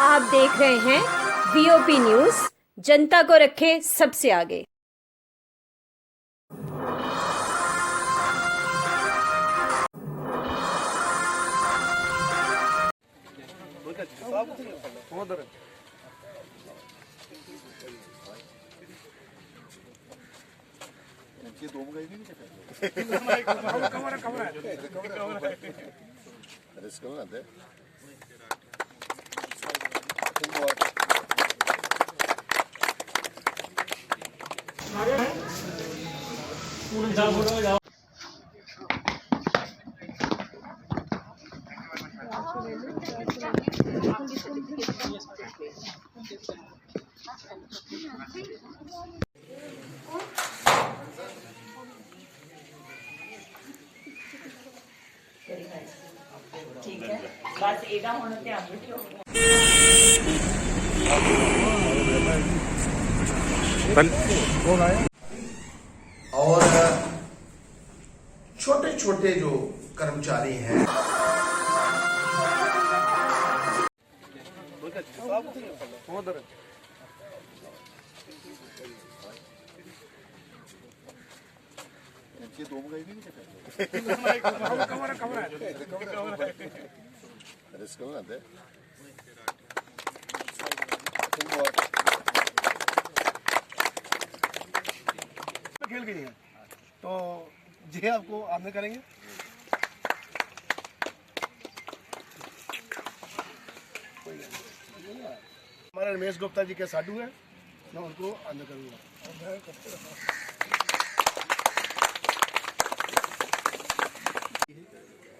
आप देख रहे हैं वीओपी न्यूज, जनता को रखे सबसे आगे। ठीक है, बस एदा होने ध्यान रखियो। और छोटे छोटे जो कर्मचारी हैं खेल गई है तो जी आपको आमने करेंगे। हमारे रमेश गुप्ता जी के साधु है, मैं उनको आमने करूँगा।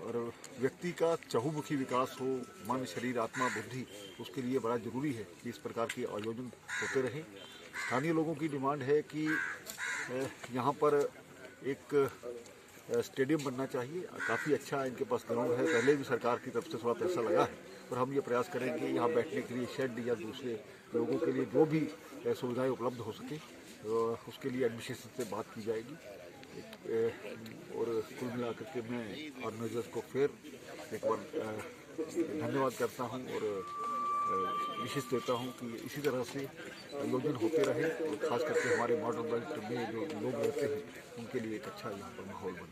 और व्यक्ति का चहुमुखी विकास हो, मन, शरीर, आत्मा, बुद्धि, उसके लिए बड़ा जरूरी है कि इस प्रकार के आयोजन होते रहें। स्थानीय लोगों की डिमांड है कि यहाँ पर एक स्टेडियम बनना चाहिए। काफ़ी अच्छा इनके पास ग्राउंड है, पहले भी सरकार की तरफ से थोड़ा पैसा लगा है, और हम ये प्रयास करेंगे यहाँ बैठने के लिए शेड या दूसरे लोगों के लिए जो भी सुविधाएं उपलब्ध हो सके उसके लिए एडमिनिस्ट्रेशन से बात की जाएगी। और कुल मिलाकर के मैं ऑर्गेनाइजर्स को फिर एक बार धन्यवाद करता हूँ और विशेष देता हूँ कि इसी तरह से आयोजन होते रहे, और खास करके हमारे बॉर्डर बेल्ट में जो लोग रहते हैं उनके लिए एक अच्छा यहाँ पर माहौल बने।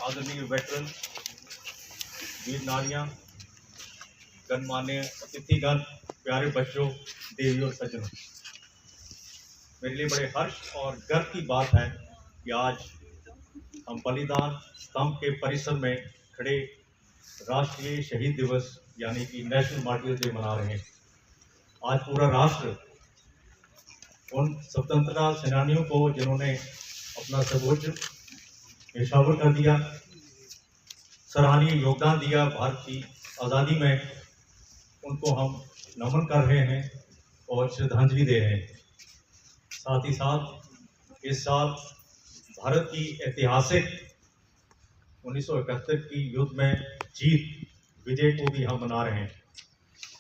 आदरणीय वेटरन, वीर नारियां, गणमान्य अतिथिगण, प्यारे बच्चों, देवी और सज्जनों, मेरे लिए बड़े हर्ष और गर्व की बात है कि आज हम बलिदान स्तंभ के परिसर में खड़े राष्ट्रीय शहीद दिवस यानी कि नेशनल मार्टियर डे मना रहे हैं। आज पूरा राष्ट्र उन स्वतंत्रता सेनानियों को जिन्होंने अपना सर्वोच्च न्यौछावर कर दिया, सराहनीय योगदान दिया भारत की आज़ादी में, उनको हम नमन कर रहे हैं और श्रद्धांजलि दे रहे हैं। साथ ही साथ इस साल भारत की ऐतिहासिक 1971 की युद्ध में जीत विजय को भी हम मना रहे हैं।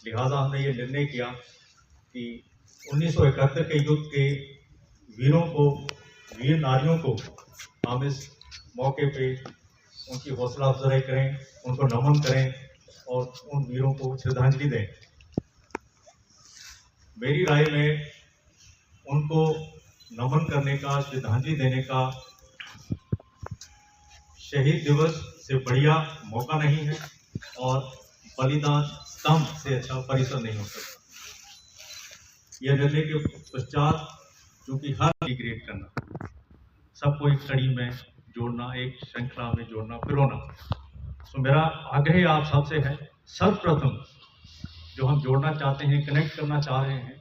लिहाजा हमने ये निर्णय किया कि 1971 के युद्ध के वीरों को, वीर नारियों को हम इस मौके पे उनकी हौसला अफजाई करें, उनको नमन करें और उन वीरों को श्रद्धांजलि दें। मेरी राय में उनको नमन करने का, श्रद्धांजलि देने का शहीद दिवस से बढ़िया मौका नहीं है और बलिदान स्तंभ से अच्छा परिसर नहीं हो सकता। यह निर्णय के पश्चात क्योंकि हर इंटीग्रेट करना, सबको एक कड़ी में जोड़ना, एक श्रृंखला में जोड़ना, पिरोना, तो मेरा आग्रह आप सबसे है, सर्वप्रथम जो हम जोड़ना चाहते हैं, कनेक्ट करना चाह रहे हैं,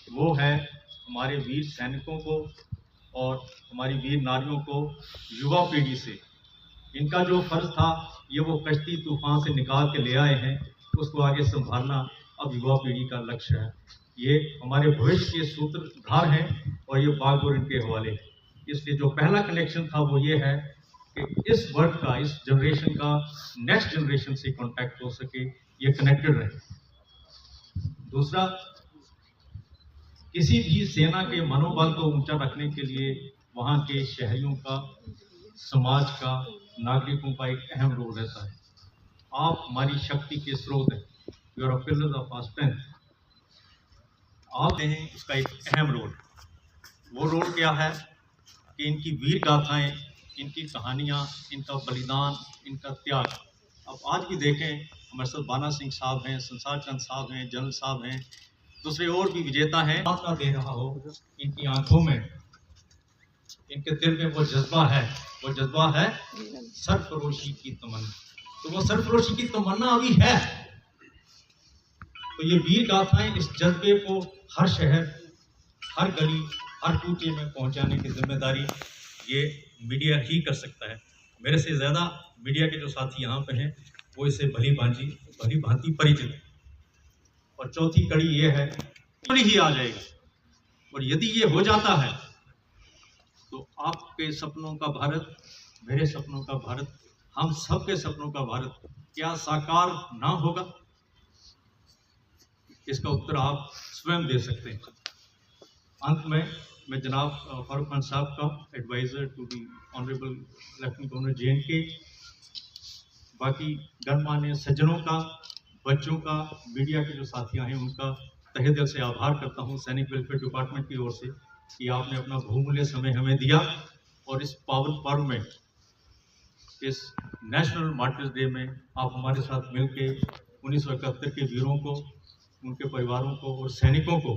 वो है हमारे वीर सैनिकों को और हमारी वीर नारियों को युवा पीढ़ी से। इनका जो फर्ज था ये वो कश्ती तूफान से निकाल के ले आए हैं, उसको आगे संभालना अब युवा पीढ़ी का लक्ष्य है। ये हमारे भविष्य के सूत्रधार हैं और ये बागडोर इनके हवाले। इसलिए जो पहला कनेक्शन था वो ये है कि इस वर्ग का, इस जनरेशन का नेक्स्ट जनरेशन से कॉन्टैक्ट हो सके, ये कनेक्टेड रहे। दूसरा, किसी भी सेना के मनोबल को ऊंचा रखने के लिए वहाँ के शहरियों का, समाज का, नागरिकों का एक अहम रोल रहता है। आप हमारी शक्ति के स्रोत हैं, you are pillars of our strength. आप हैं उसका एक अहम रोल। वो रोल क्या है कि इनकी वीर गाथाएं, इनकी कहानियाँ, इनका बलिदान, इनका त्याग। अब आज भी देखें, हमारे साथ बाना सिंह साहब हैं, संसार चंद साहब हैं, जनरल साहब हैं, दूसरे और भी विजेता हैं। ना दे रहा हो इनकी आंखों में, इनके दिल में वो जज्बा है सरफरोशी की तमन्ना। तो वो सरफरोशी की तमन्ना अभी है। तो ये वीर गाथाएं इस जज्बे को हर शहर, हर गली, हर कूचे में पहुंचाने की जिम्मेदारी ये मीडिया ही कर सकता है। मेरे से ज़्यादा मीडिया के जो साथी यहाँ पे हैं वो इसे भली भांति परिचित है। और चौथी कड़ी ये है कि ही आ जाएगा। और यदि ये हो जाता है तो आपके सपनों का भारत, मेरे सपनों का भारत, हम सबके सपनों का भारत क्या साकार ना होगा? इसका उत्तर आप स्वयं दे सकते हैं। अंत में मैं जनाब फारूक खान साहब का, advisor to the honourable lieutenant governor JNK, बाकी गणमान्य सज्जनों का, बच्चों का, मीडिया के जो साथियां हैं उनका तहे दिल से आभार करता हूं सैनिक वेलफेयर डिपार्टमेंट की ओर से कि आपने अपना बहुमूल्य समय हमें दिया और इस पावन पर्व में, इस नेशनल मार्टर्स डे में आप हमारे साथ मिलके 1971 के वीरों को, उनके परिवारों को और सैनिकों को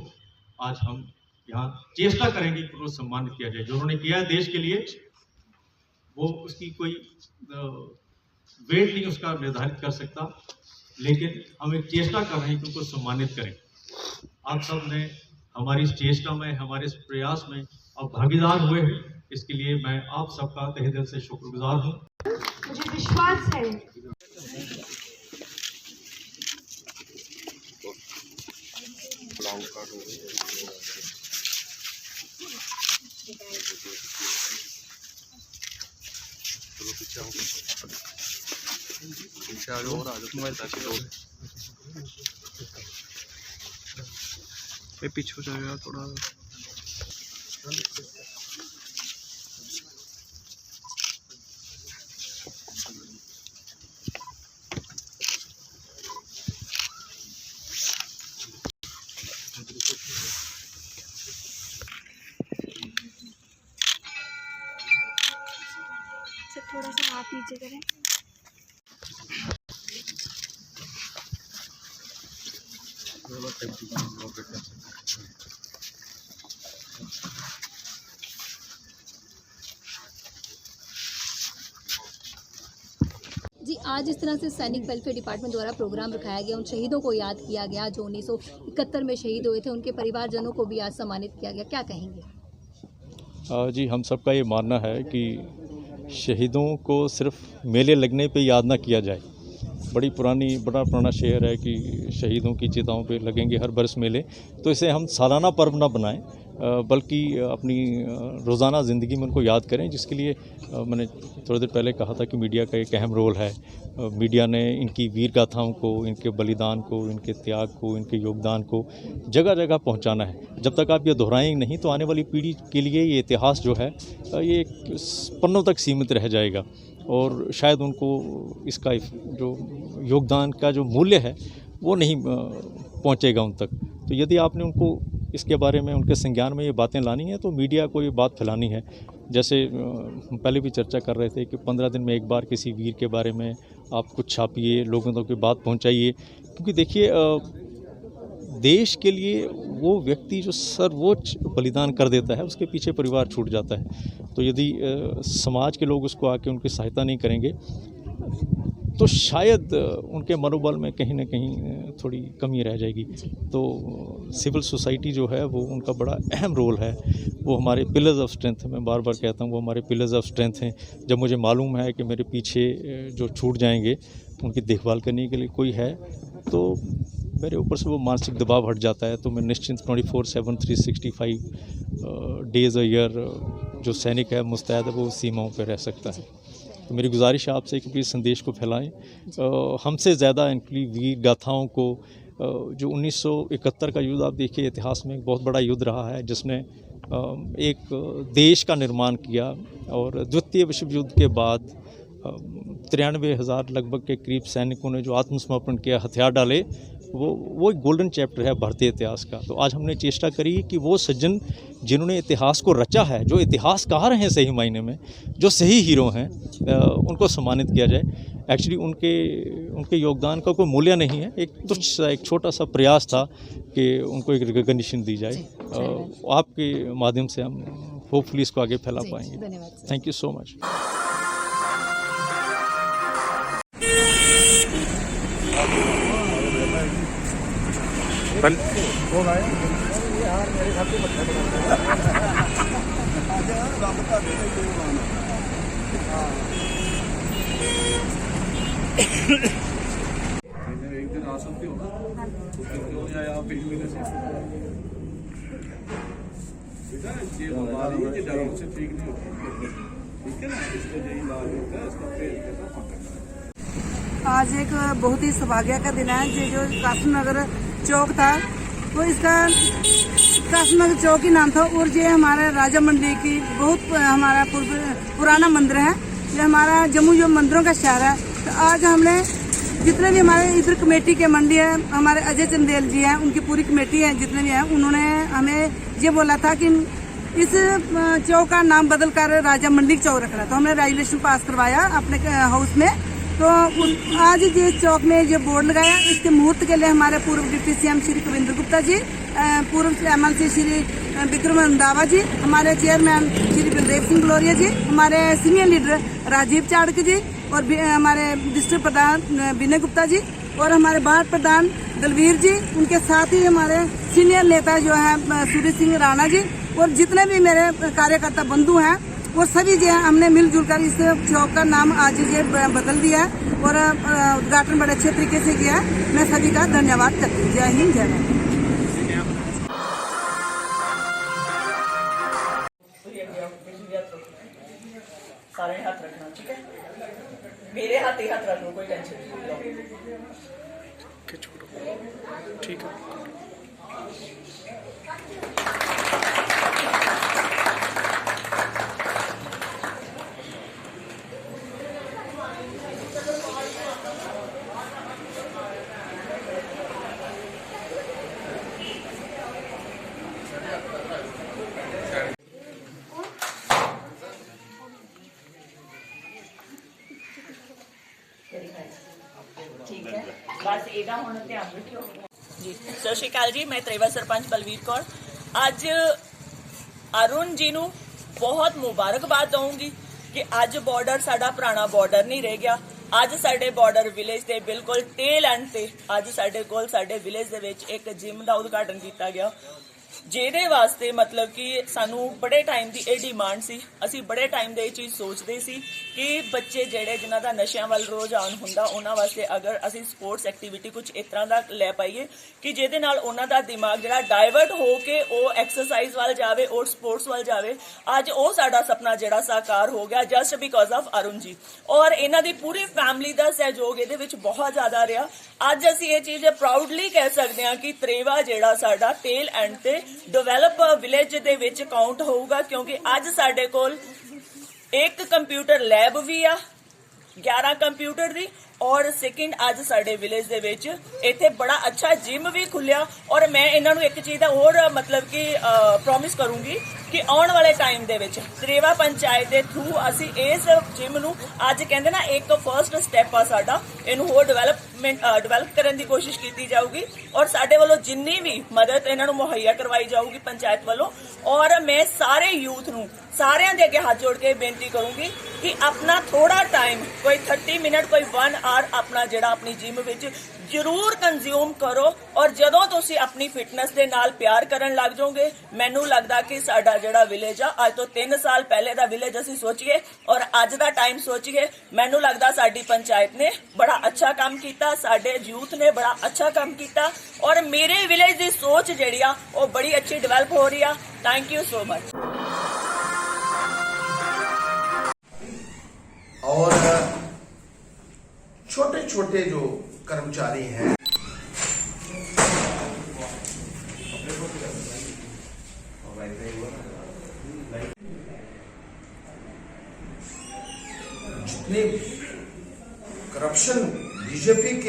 आज हम यहाँ चेष्टा करेंगे कि उनको सम्मानित किया जाए। जो उन्होंने किया है देश के लिए, वो उसकी कोई वेट नहीं उसका निर्धारित कर सकता, लेकिन हम एक चेष्टा कर रहे हैं कि उनको सम्मानित करें। आप सब ने हमारी इस चेष्टा में, हमारे इस प्रयास में अब भागीदार हुए हैं, इसके लिए मैं आप सबका तहे दिल से शुक्रगुजार हूँ। मुझे विश्वास है पीछे हो जाएगा थोड़ा। थोड़ा सा हाथ नीचे करें। जी, आज इस तरह से सैनिक वेलफेयर डिपार्टमेंट द्वारा प्रोग्राम रखाया गया, उन शहीदों को याद किया गया जो 1971 में शहीद हुए थे, उनके परिवारजनों को भी आज सम्मानित किया गया, क्या कहेंगे? जी, हम सबका ये मानना है कि शहीदों को सिर्फ मेले लगने पे याद ना किया जाए। बड़ा पुराना शेर है कि शहीदों की चिताओं पे लगेंगे हर बरस मेले, तो इसे हम सालाना पर्व ना बनाएं, बल्कि अपनी रोज़ाना ज़िंदगी में उनको याद करें, जिसके लिए मैंने थोड़ी देर पहले कहा था कि मीडिया का एक अहम रोल है। मीडिया ने इनकी वीर गाथाओं को, इनके बलिदान को, इनके त्याग को, इनके योगदान को जगह जगह पहुंचाना है। जब तक आप ये दोहराएंगे नहीं तो आने वाली पीढ़ी के लिए ये इतिहास जो है ये पन्नों तक सीमित रह जाएगा और शायद उनको इसका जो योगदान का जो मूल्य है वो नहीं पहुंचेगा उन तक। तो यदि आपने उनको इसके बारे में, उनके संज्ञान में ये बातें लानी है तो मीडिया को ये बात फैलानी है। जैसे हम पहले भी चर्चा कर रहे थे कि 15 दिन में एक बार किसी वीर के बारे में आप कुछ छापिए, लोगों तक की बात पहुंचाइए, क्योंकि देखिए देश के लिए वो व्यक्ति जो सर्वोच्च बलिदान कर देता है उसके पीछे परिवार छूट जाता है। तो यदि समाज के लोग उसको आके उनकी सहायता नहीं करेंगे तो शायद उनके मनोबल में कहीं ना कहीं थोड़ी कमी रह जाएगी। तो सिविल सोसाइटी जो है वो उनका बड़ा अहम रोल है, वो हमारे पिलर्स ऑफ स्ट्रेंथ हैं। मैं बार बार कहता हूँ वो हमारे पिलर्स ऑफ स्ट्रेंथ हैं। जब मुझे मालूम है कि मेरे पीछे जो छूट जाएंगे उनकी देखभाल करने के लिए कोई है तो मेरे ऊपर से वो मानसिक दबाव हट जाता है। तो मैं निश्चिंत 24/7 365 डेज़ अ ईयर जो सैनिक है मुस्तैद है वो सीमाओं पर रह सकता है। तो मेरी गुजारिश है आपसे कि संदेश को फैलाएं। हमसे ज़्यादा इनकी वीर गाथाओं को, जो 1971 का युद्ध आप देखिए इतिहास में एक बहुत बड़ा युद्ध रहा है जिसने एक देश का निर्माण किया और द्वितीय विश्व युद्ध के बाद 93,000 लगभग के करीब सैनिकों ने जो आत्मसमर्पण किया, हथियार डाले, वो एक गोल्डन चैप्टर है भारतीय इतिहास का। तो आज हमने चेष्टा करी कि वो सज्जन जिन्होंने इतिहास को रचा है, जो इतिहासकार हैं सही मायने में, जो सही हीरो हैं, उनको सम्मानित किया जाए। एक्चुअली उनके योगदान का कोई मूल्य नहीं है, एक छोटा सा प्रयास था कि उनको एक रिकॉग्निशन दी जाए। आपके माध्यम से हम होपफुली इसको आगे फैला पाएंगे। धन्यवाद। Thank you so much. एक दिन आ सकते हो उस दिन क्यों जाए आप 1 महीने से बेटा, ये बीमारी है, ये डरों से ठीक नहीं होती, ठीक है ना। इसका यही इलाज होता है, इसका पेट कैसा पकड़ना है। आज एक बहुत ही सौभाग्य का दिन है। ये जो काशीनगर चौक था, वो इसका काशीनगर चौक ही नाम था, और ये हमारे राजा मंडी की बहुत हमारा पुराना मंदिर है। ये हमारा जम्मू जो मंदिरों का शहर है। तो आज हमने जितने भी हमारे इधर कमेटी के मंडी है, हमारे अजय चंदेल जी हैं, उनकी पूरी कमेटी है, जितने भी हैं, उन्होंने हमें ये बोला था कि इस चौक का नाम बदलकर राजा मंडी चौक रखना। तो हमने रेजुलेशन पास करवाया अपने हाउस में। तो आज ये चौक में ये बोर्ड लगाया। इसके मुहूर्त के लिए हमारे पूर्व डिप्टी सीएम श्री कविंद्र गुप्ता जी, पूर्व एमएलसी श्री विक्रम रंधावा जी, हमारे चेयरमैन श्री बलदेव सिंह ग्लोरिया जी, हमारे सीनियर लीडर राजीव चाड़क जी, और हमारे डिस्ट्रिक्ट प्रधान विनय गुप्ता जी, और हमारे वार्ड प्रधान दलवीर जी, उनके साथ ही हमारे सीनियर नेता जो है सूर्य सिंह राणा जी, और जितने भी मेरे कार्यकर्ता बंधु हैं, वो सभी जो है हमने मिलजुल कर इस चौक का नाम आज ये बदल दिया है, और उद्घाटन बड़े अच्छे तरीके से किया है। मैं सभी का धन्यवाद करती हूँ। जय हिंद, जय भारत। सारे हाथ रखना, ठीक है। मेरे हाथ ही हाथ रख लो, कोई टेंशन नहीं। ठीक है। ठीक है, बस ਇਹਦਾ ਹੁਣ ਧਿਆਨ ਰੱਖਿਓ ਜੀ। ਸਤਿ ਸ਼੍ਰੀ ਅਕਾਲ ਜੀ, ਮੈਂ ਤ੍ਰੇਵਾ ਸਰਪੰਚ ਬਲਵੀਰ ਕੌਰ ਅੱਜ ਅਰੁਣ ਜੀ ਨੂੰ ਬਹੁਤ ਮੁਬਾਰਕਬਾਦ ਦਊਂਗੀ ਕਿ ਅੱਜ ਬਾਰਡਰ ਸਾਡਾ ਪੁਰਾਣਾ ਬਾਰਡਰ ਨਹੀਂ ਰਹਿ ਗਿਆ। ਅੱਜ ਸਾਡੇ ਬਾਰਡਰ ਵਿਲੇਜ ਦੇ ਬਿਲਕੁਲ ਟੇਲ ਐਂਡ ਤੇ ਅੱਜ ਸਾਡੇ ਕੋਲ ਸਾਡੇ ਵਿਲੇਜ ਦੇ ਵਿੱਚ ਇੱਕ ਜਿਮ ਦਾ ਉਦਘਾਟਨ ਕੀਤਾ ਗਿਆ, ਜਿਹਦੇ ਵਾਸਤੇ ਮਤਲਬ ਕਿ ਸਾਨੂੰ ਬੜੇ ਟਾਈਮ ਦੀ ਇਹ ਡਿਮਾਂਡ ਸੀ। ਅਸੀਂ ਬੜੇ ਟਾਈਮ ਦੇ ਇਹ ਚੀਜ਼ ਸੋਚਦੇ ਸੀ ਕਿ ਬੱਚੇ ਜਿਹੜੇ ਜਿਨ੍ਹਾਂ ਦਾ ਨਸ਼ਿਆਂ ਵੱਲ ਰੁਝਾਨ ਹੁੰਦਾ, ਉਹਨਾਂ ਵਾਸਤੇ ਅਗਰ ਅਸੀਂ ਸਪੋਰਟਸ ਐਕਟੀਵਿਟੀ ਕੁਝ ਇਸ ਤਰ੍ਹਾਂ ਦਾ ਲੈ ਪਾਈਏ ਕਿ ਜਿਹਦੇ ਨਾਲ ਉਹਨਾਂ ਦਾ ਦਿਮਾਗ ਜਿਹੜਾ ਡਾਇਵਰਟ ਹੋ ਕੇ ਉਹ ਐਕਸਰਸਾਈਜ਼ ਵੱਲ ਜਾਵੇ ਔਰ ਸਪੋਰਟਸ ਵੱਲ ਜਾਵੇ। ਅੱਜ ਉਹ ਸਾਡਾ ਸੁਪਨਾ ਜਿਹੜਾ ਸਾਕਾਰ ਹੋ ਗਿਆ ਜਸਟ ਬਿਕੋਜ਼ ਆਫ ਅਰੁਣ ਜੀ, ਔਰ ਇਹਨਾਂ ਦੀ ਪੂਰੀ ਫੈਮਿਲੀ ਦਾ ਸਹਿਯੋਗ ਇਹਦੇ ਵਿੱਚ ਬਹੁਤ ਜ਼ਿਆਦਾ ਰਿਹਾ। ਅੱਜ ਅਸੀਂ ਇਹ ਚੀਜ਼ ਪ੍ਰਾਊਡਲੀ ਕਹਿ ਸਕਦੇ ਹਾਂ ਕਿ ਤ੍ਰੇਵਾ ਜਿਹੜਾ ਸਾਡਾ ਟੇਲ ਐਂਡ ਤੇ ਡਿਵੈਲਪ ਵਿਲੇਜ ਦੇ ਵਿੱਚ ਕਾਊਂਟ ਹੋਊਗਾ, ਕਿਉਂਕਿ ਅੱਜ ਸਾਡੇ ਕੋਲ ਇੱਕ ਕੰਪਿਊਟਰ ਲੈਬ ਵੀ ਆ 11 ਕੰਪਿਊਟਰ ਦੀ, ਔਰ ਸੈਕਿੰਡ ਅੱਜ ਸਾਡੇ ਵਿਲੇਜ ਦੇ ਵਿੱਚ ਇੱਥੇ ਬੜਾ ਅੱਛਾ ਜਿਮ ਵੀ ਖੁੱਲਿਆ। ਔਰ ਮੈਂ ਇਹਨਾਂ ਨੂੰ ਇੱਕ ਚੀਜ਼ ਦਾ ਹੋਰ ਮਤਲਬ ਕਿ ਪ੍ਰੋਮਿਸ ਕਰੂੰਗੀ ਕਿ ਆਉਣ ਵਾਲੇ ਟਾਈਮ ਦੇ ਵਿੱਚ ਤ੍ਰੇਵਾ ਪੰਚਾਇਤ ਦੇ ਥਰੂ ਅਸੀਂ ਇਸ ਜਿਮ ਨੂੰ ਅੱਜ ਕਹਿੰਦੇ ਨਾ ਇੱਕ ਫਰਸਟ ਸਟੈਪ ਆ ਸਾਡਾ, ਇਹਨੂੰ ਹੋਰ ਡਿਵੈਲਪ ਕਰਨ ਦੀ ਕੋਸ਼ਿਸ਼ ਕੀਤੀ ਜਾਊਗੀ, ਔਰ ਸਾਡੇ ਵੱਲੋਂ ਜਿੰਨੀ ਵੀ ਮਦਦ ਇਹਨਾਂ ਨੂੰ ਮੁਹੱਈਆ ਕਰਵਾਈ ਜਾਊਗੀ ਪੰਚਾਇਤ ਵੱਲੋਂ। ਔਰ ਮੈਂ ਸਾਰੇ ਯੂਥ ਨੂੰ ਸਾਰਿਆਂ ਦੇ ਅੱਗੇ ਹੱਥ ਜੋੜ ਕੇ ਬੇਨਤੀ ਕਰੂੰਗੀ ਕਿ ਆਪਣਾ ਥੋੜਾ ਟਾਈਮ, ਕੋਈ 30 ਮਿੰਟ, ਕੋਈ 1 ਆਰ ਆਪਣਾ ਜਿਹੜਾ ਆਪਣੀ ਜਿਮ ਵਿੱਚ ਜ਼ਰੂਰ ਕੰਜ਼ਿਊਮ ਕਰੋ। ਔਰ ਜਦੋਂ ਤੁਸੀਂ ਆਪਣੀ ਫਿਟਨੈਸ ਦੇ ਨਾਲ ਪਿਆਰ ਕਰਨ ਲੱਗ ਜਾਓਗੇ, ਮੈਨੂੰ ਲੱਗਦਾ ਕਿ ਸਾਡਾ ਜਿਹੜਾ ਵਿਲੇਜ ਆ ਅੱਜ ਤੋਂ 3 ਸਾਲ ਪਹਿਲੇ ਦਾ ਵਿਲੇਜ ਅਸੀਂ ਸੋਚੀਏ ਔਰ ਅੱਜ ਦਾ ਟਾਈਮ ਸੋਚੀਏ, ਮੈਨੂੰ ਲੱਗਦਾ ਸਾਡੀ ਪੰਚਾਇਤ ਨੇ ਬੜਾ ਅੱਛਾ ਕੰਮ ਕੀਤਾ, ਸਾਡੇ ਯੂਥ ਨੇ ਬੜਾ ਅੱਛਾ ਕੰਮ ਕੀਤਾ, ਔਰ ਮੇਰੇ ਵਿਲੇਜ ਦੀ ਸੋਚ ਜਿਹੜੀ ਆ ਉਹ ਬੜੀ ਅੱਛੀ ਡਿਵੈਲਪ ਹੋ ਰਹੀ ਆ। Thank you so much. और छोटे छोटे जो कर्मचारी हैं जितने करप्शन बीजेपी के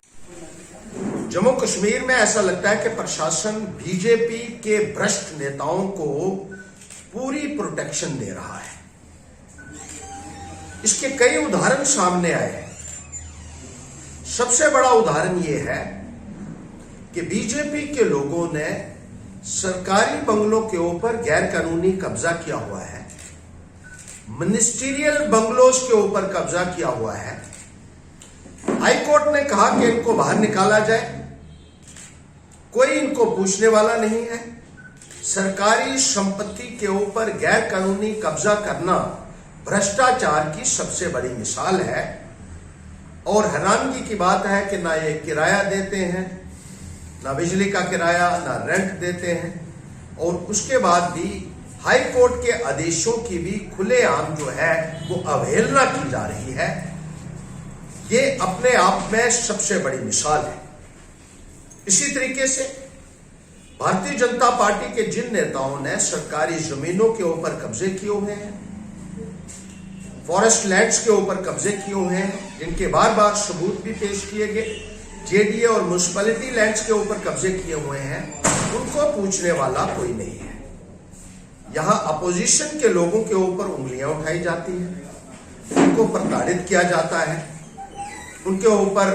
जम्मू कश्मीर में ऐसा लगता है कि प्रशासन बीजेपी के भ्रष्ट नेताओं को पूरी प्रोटेक्शन दे रहा है। इसके कई उदाहरण सामने आए हैं। सबसे बड़ा उदाहरण यह है कि बीजेपी के लोगों ने सरकारी बंगलों के ऊपर गैर कानूनी कब्जा किया हुआ है, मिनिस्ट्रियल बंगलोज के ऊपर कब्जा किया हुआ है। हाई कोर्ट ने कहा कि इनको बाहर निकाला जाए, कोई इनको पूछने वाला नहीं है। सरकारी संपत्ति के ऊपर गैर कानूनी कब्जा करना भ्रष्टाचार की सबसे बड़ी मिसाल है। और हैरानगी की बात है कि ना ये किराया देते हैं, ना बिजली का किराया, ना रेंट देते हैं, और उसके बाद भी हाई कोर्ट के आदेशों की भी खुलेआम जो है वो अवहेलना की जा रही है। ये अपने आप में सबसे बड़ी मिसाल है। इसी तरीके से भारतीय जनता पार्टी के जिन नेताओं ने सरकारी जमीनों के ऊपर कब्जे किए हुए हैं, फॉरेस्ट लैंड्स के ऊपर कब्जे किए हुए हैं, जिनके बार बार सबूत भी पेश किए गए, जेडीए और म्युनिसिपैलिटी लैंड्स के ऊपर कब्जे किए हुए हैं, उनको पूछने वाला कोई नहीं है। यहां अपोजिशन के लोगों के ऊपर उंगलियां उठाई जाती हैं, उनको प्रताड़ित किया जाता है, उनके ऊपर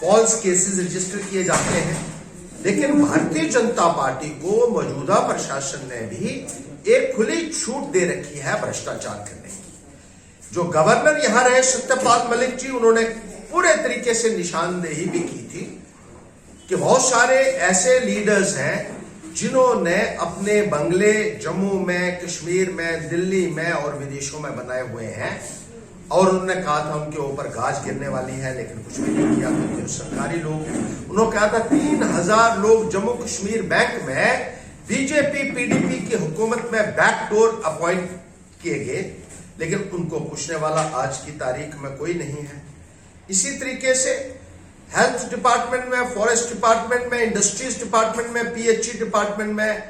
फॉल्स केसेस रजिस्टर किए जाते हैं। लेकिन भारतीय जनता पार्टी को मौजूदा प्रशासन ने भी एक खुली छूट दे रखी है भ्रष्टाचार करने की। जो गवर्नर यहां रहे सत्यपाल मलिक जी, उन्होंने पूरे तरीके से निशानदेही भी की थी कि बहुत सारे ऐसे लीडर्स हैं जिन्होंने अपने बंगले जम्मू में, कश्मीर में, दिल्ली में और विदेशों में बनाए हुए हैं, और उन्होंने कहा था उनके ऊपर गाज गिरने वाली है, लेकिन कुछ भी नहीं किया। क्योंकि सरकारी लोग, उन्होंने कहा था 3000 लोग जम्मू कश्मीर बैंक में बीजेपी पीडीपी की हुकूमत में बैकडोर अपॉइंट किए गए, लेकिन उनको पूछने वाला आज की तारीख में कोई नहीं है। इसी तरीके से हेल्थ डिपार्टमेंट में, फॉरेस्ट डिपार्टमेंट में, इंडस्ट्रीज डिपार्टमेंट में, पीएचई डिपार्टमेंट में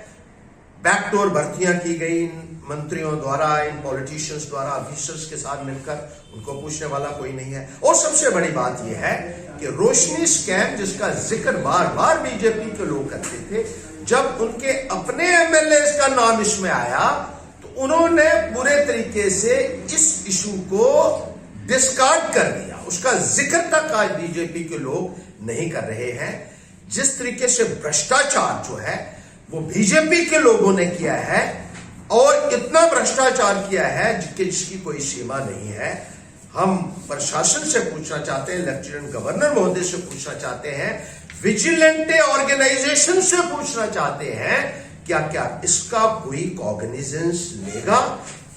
बैकडोर भर्तियां की गई इन मंत्रियों द्वारा, इन पॉलिटिशियंस द्वारा, ऑफिसर्स के साथ मिलकर, उनको पूछने वाला कोई नहीं है। और सबसे बड़ी बात यह है कि रोशनी स्कैम, जिसका जिक्र बार बार बीजेपी के लोग करते थे, जब उनके अपने एमएलए का नाम इसमें आया तो उन्होंने पूरे तरीके से इस इशू को डिस्कार्ड कर दिया। उसका जिक्र तक आज बीजेपी के लोग नहीं कर रहे हैं। जिस तरीके से भ्रष्टाचार जो है वो बीजेपी के लोगों ने किया है, और इतना भ्रष्टाचार किया है जिसकी कोई सीमा नहीं है। हम प्रशासन से पूछना चाहते हैं, लेफ्टिनेंट गवर्नर महोदय से पूछना चाहते हैं, विजिलेंटे ऑर्गेनाइजेशन से पूछना चाहते हैं, क्या क्या इसका कोई कॉग्निजेंस लेगा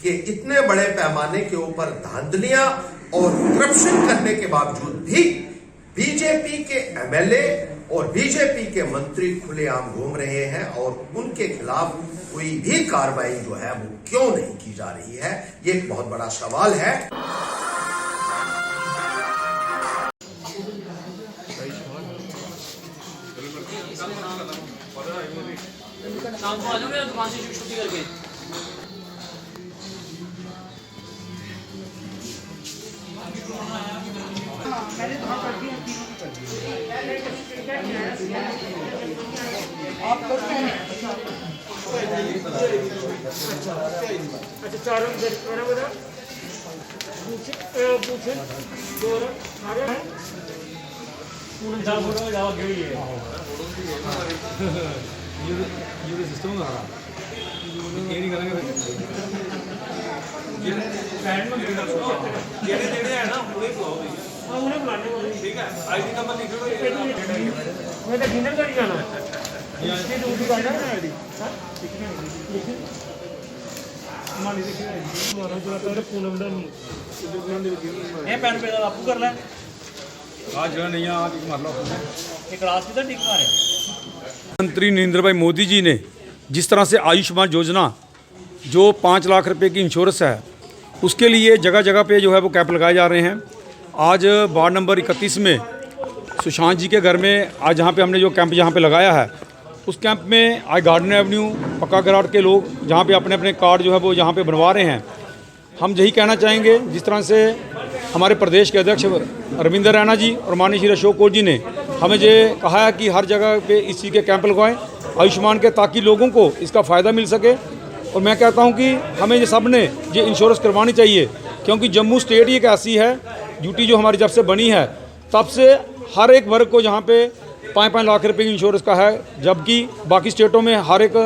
कि इतने बड़े पैमाने के ऊपर धांधलियां और करप्शन करने के बावजूद भी बीजेपी के एमएलए और बीजेपी के मंत्री खुलेआम घूम रहे हैं, और उनके खिलाफ कोई भी कार्रवाई जो है वो क्यों नहीं की जा रही है, ये एक बहुत बड़ा सवाल है। मंत्री नरेंद्र भाई मोदी जी ने जिस तरह से आयुष्मान योजना जो 5 लाख रुपए की इंश्योरेंस है, उसके लिए जगह जगह पे जो है वो कैंप लगाए जा रहे हैं। आज वार्ड नंबर 31 में सुशांत जी के घर में आज जहाँ पे हमने जो कैंप यहाँ पे लगाया है, उस कैंप में आज गार्डन एवेन्यू पक्का घराट के लोग जहाँ पे अपने अपने कार्ड जो है वो यहाँ पे बनवा रहे हैं। हम यही कहना चाहेंगे, जिस तरह से हमारे प्रदेश के अध्यक्ष रविंद्र रैना जी और माननीय श्री अशोक कौर जी ने हमें ये कहा है कि हर जगह पे इस चीज़ के कैंप लगवाएं आयुष्मान के, ताकि लोगों को इसका फ़ायदा मिल सके। और मैं कहता हूं कि हमें ये सब ने ये इंश्योरेंस करवानी चाहिए, क्योंकि जम्मू स्टेट ही एक ऐसी है, यूटी जो हमारी जब से बनी है तब से हर एक वर्ग को यहाँ पे 5-5 लाख रुपए की इंश्योरेंस का है, जबकि बाकी स्टेटों में हर एक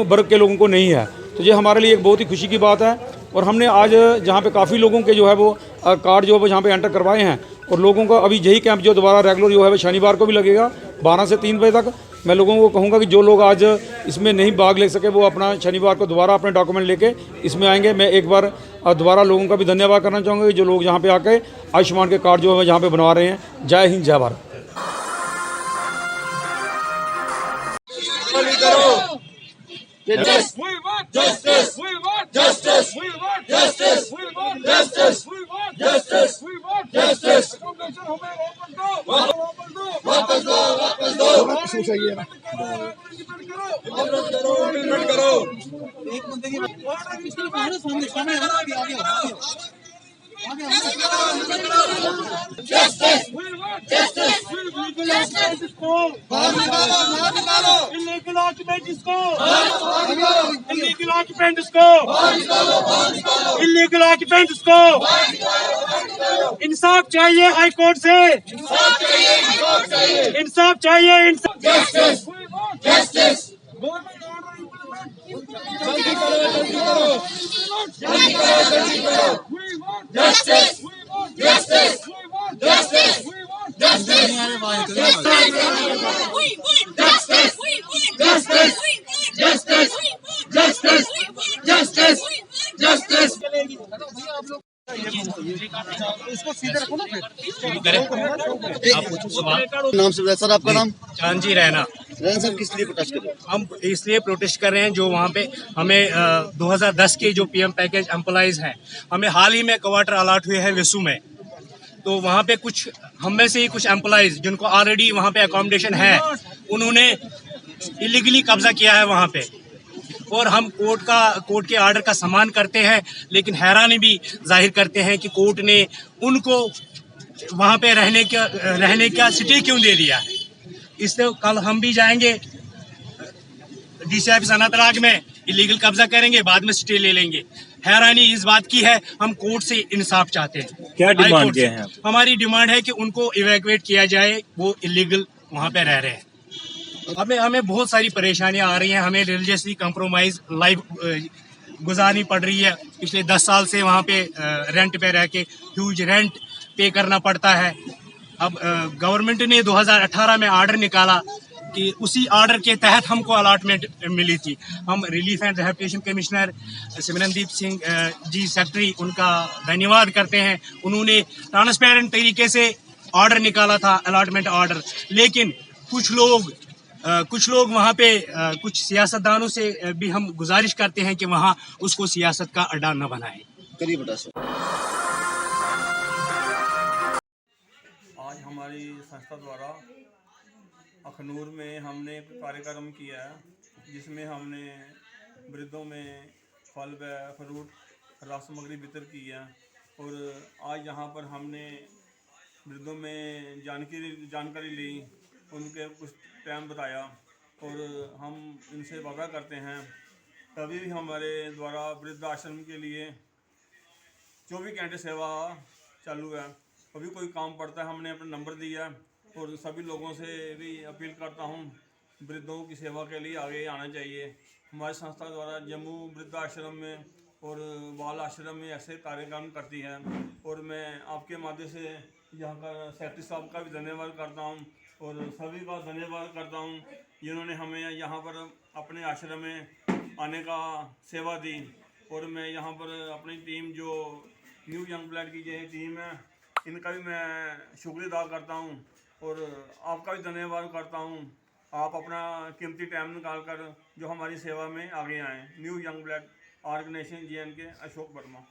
वर्ग के लोगों को नहीं है। तो ये हमारे लिए एक बहुत ही खुशी की बात है। और हमने आज जहाँ पे काफ़ी लोगों के जो है वो कार्ड जो है वो यहाँ पे एंटर करवाए हैं, और लोगों का अभी यही कैंप जो दोबारा रेगुलर जो है वो शनिवार को भी लगेगा 12 से 3 बजे तक। मैं लोगों को कहूँगा कि जो लोग आज इसमें नहीं भाग ले सके वो अपना शनिवार को दोबारा अपने डॉक्यूमेंट लेके इसमें आएंगे। मैं एक बार दोबारा लोगों का भी धन्यवाद करना चाहूँगा कि जो लोग यहाँ पे आके आयुष्मान के कार्ड जो है यहाँ पे बनवा रहे हैं। जय हिंद, जय भारत। इंसाफ चाहिए हाई कोर्ट से, इंसाफ चाहिए, नाम से सर, आपका नाम? चांजी रैना। सर, किस लिए प्रोटेस्ट कर रहे हैं? हम इसलिए प्रोटेस्ट कर रहे हैं जो वहाँ पे हमें 2010 के जो पीएम पैकेज एम्प्लॉइज हैं, हमें हाल ही में क्वार्टर अलॉट हुए हैं विसु में। तो वहाँ पे कुछ हम में से ही कुछ एम्प्लॉइज जिनको ऑलरेडी वहाँ पे अकोमोडेशन है, उन्होंने इलीगली कब्जा किया है वहाँ पे, और हम कोर्ट के ऑर्डर का सम्मान करते हैं, लेकिन हैरानी भी जाहिर करते हैं कि कोर्ट ने उनको वहाँ पे रहने का स्टे क्यों दे दिया है। इससे कल हम भी जाएंगे डीसी ऑफिस अनंतनाग में, इलीगल कब्जा करेंगे, बाद में स्टे ले लेंगे। हैरानी इस बात की है, हम कोर्ट से इंसाफ चाहते हैं। क्या डिमांड किए हैं? हमारी डिमांड है कि उनको इवैक्यूएट किया जाए, वो इलीगल वहाँ पे रह रहे हैं। हमें बहुत सारी परेशानियां आ रही हैं, हमें रिलीजियसली कंप्रोमाइज लाइफ गुजारनी पड़ रही है। पिछले 10 साल से वहाँ पे रेंट पे रह के ह्यूज रेंट पे करना पड़ता है। अब गवर्नमेंट ने 2018 में ऑर्डर निकाला कि उसी ऑर्डर के तहत हमको अलॉटमेंट मिली थी। हम relief and rehabilitation commissioner Simrandeep Singh ji secretary, उनका धन्यवाद करते हैं। उन्होंने ट्रांसपेरेंट तरीके से ऑर्डर निकाला था, अलॉटमेंट ऑर्डर। लेकिन कुछ लोग वहाँ पे कुछ सियासतदानों से भी हम गुजारिश करते हैं कि वहाँ उसको सियासत का अड्डा न बनाएं। करिए बेटा सर। आज हमारी संस्था द्वारा अखनूर में हमने एक कार्यक्रम किया है, जिसमें हमने वृद्धों में फल व फ्रूट राशन सामग्री वितरित की है। और आज यहाँ पर हमने वृद्धों में जानकारी ली, उनके कुछ टाइम बताया, और हम इनसे वादा करते हैं कभी भी हमारे द्वारा वृद्ध आश्रम के लिए 24 घंटे सेवा चालू है। कभी कोई काम पड़ता है, हमने अपना नंबर दिया है, और सभी लोगों से भी अपील करता हूँ वृद्धों की सेवा के लिए आगे आना चाहिए। हमारी संस्था द्वारा जम्मू वृद्ध आश्रम में और बाल आश्रम में ऐसे कार्यक्रम करती है, और मैं आपके माध्यम से यहाँ का सेक्रेटरी साहब का भी धन्यवाद करता हूँ, और सभी का धन्यवाद करता हूँ जिन्होंने हमें यहाँ पर अपने आश्रम में आने का सेवा दी। और मैं यहाँ पर अपनी टीम जो न्यू यंग ब्लड की जो टीम है, इनका भी मैं शुक्रिया अदा करता हूँ, और आपका भी धन्यवाद करता हूँ। आप अपना कीमती टाइम निकाल कर जो हमारी सेवा में आगे आएँ। New young blood organisation JNK, Ashok Verma.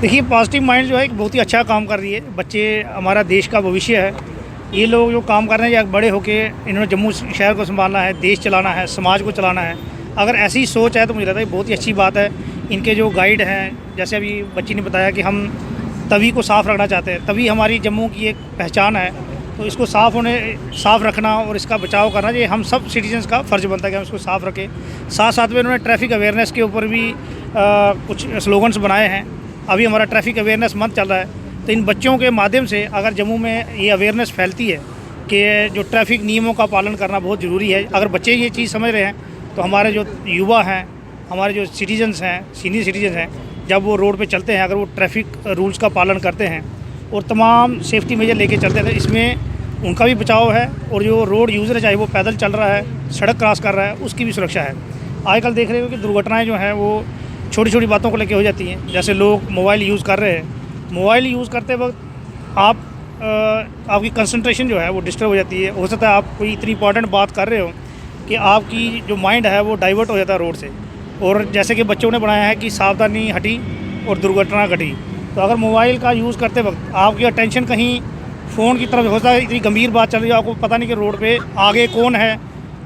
देखिए, पॉजिटिव माइंड जो है एक बहुत ही अच्छा काम कर रही है। बच्चे हमारा देश का भविष्य है। ये लोग जो काम कर रहे हैं, या बड़े होके इन्होंने जम्मू शहर को संभालना है, देश चलाना है, समाज को चलाना है। अगर ऐसी सोच है तो मुझे लगता है बहुत ही अच्छी बात है। इनके जो गाइड हैं, जैसे अभी बच्ची ने बताया कि हम तवी को साफ़ रखना चाहते हैं, तवी हमारी जम्मू की एक पहचान है, तो इसको साफ़ रखना और इसका बचाव करना, ये हम सब सिटीजन्स का फ़र्ज़ बनता है कि हम इसको साफ़ रखें। साथ साथ में उन्होंने ट्रैफिक अवेयरनेस के ऊपर भी कुछ स्लोगन्स बनाए हैं। अभी हमारा ट्रैफिक अवेयरनेस मंथ चल रहा है, तो इन बच्चों के माध्यम से अगर जम्मू में ये अवेयरनेस फैलती है कि जो ट्रैफिक नियमों का पालन करना बहुत ज़रूरी है। अगर बच्चे ये चीज़ समझ रहे हैं तो हमारे जो युवा हैं, हमारे जो सिटीजन्स हैं, सीनियर सिटीजन्स हैं, जब वो रोड पे चलते हैं, अगर वो ट्रैफिक रूल्स का पालन करते हैं और तमाम सेफ्टी मेजर लेके चलते हैं, तो इसमें उनका भी बचाव है और जो रोड यूज़र है, चाहे वो पैदल चल रहा है, सड़क क्रॉस कर रहा है, उसकी भी सुरक्षा है। आजकल देख रहे हो कि दुर्घटनाएँ जो हैं वो छोटी छोटी बातों को लेके हो जाती हैं। जैसे लोग मोबाइल यूज़ कर रहे हैं, मोबाइल यूज़ करते वक्त आपकी कंसंट्रेशन जो है वो डिस्टर्ब हो जाती है। हो सकता है आप कोई इतनी इंपॉर्टेंट बात कर रहे हो कि आपकी जो माइंड है वो डाइवर्ट हो जाता है रोड से, और जैसे कि बच्चों ने बनाया है कि सावधानी हटी और दुर्घटना घटी। तो अगर मोबाइल का यूज़ करते वक्त आपकी अटेंशन कहीं फ़ोन की तरफ होता है, इतनी गंभीर बात चल रही है, आपको पता नहीं कि रोड पे आगे कौन है,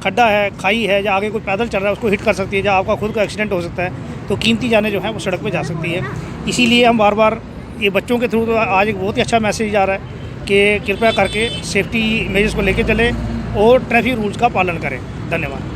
खड्डा है, खाई है, या आगे कोई पैदल चल रहा है, उसको हिट कर सकती है, या आपका खुद का एक्सीडेंट हो सकता है, तो कीमती जानें जो हैं वो सड़क पे जा सकती है। इसीलिए हम बार बार ये बच्चों के थ्रू तो आज एक बहुत ही अच्छा मैसेज जा रहा है कि कृपया करके सेफ्टी मेजर्स को लेके चलें और ट्रैफिक रूल्स का पालन करें। धन्यवाद।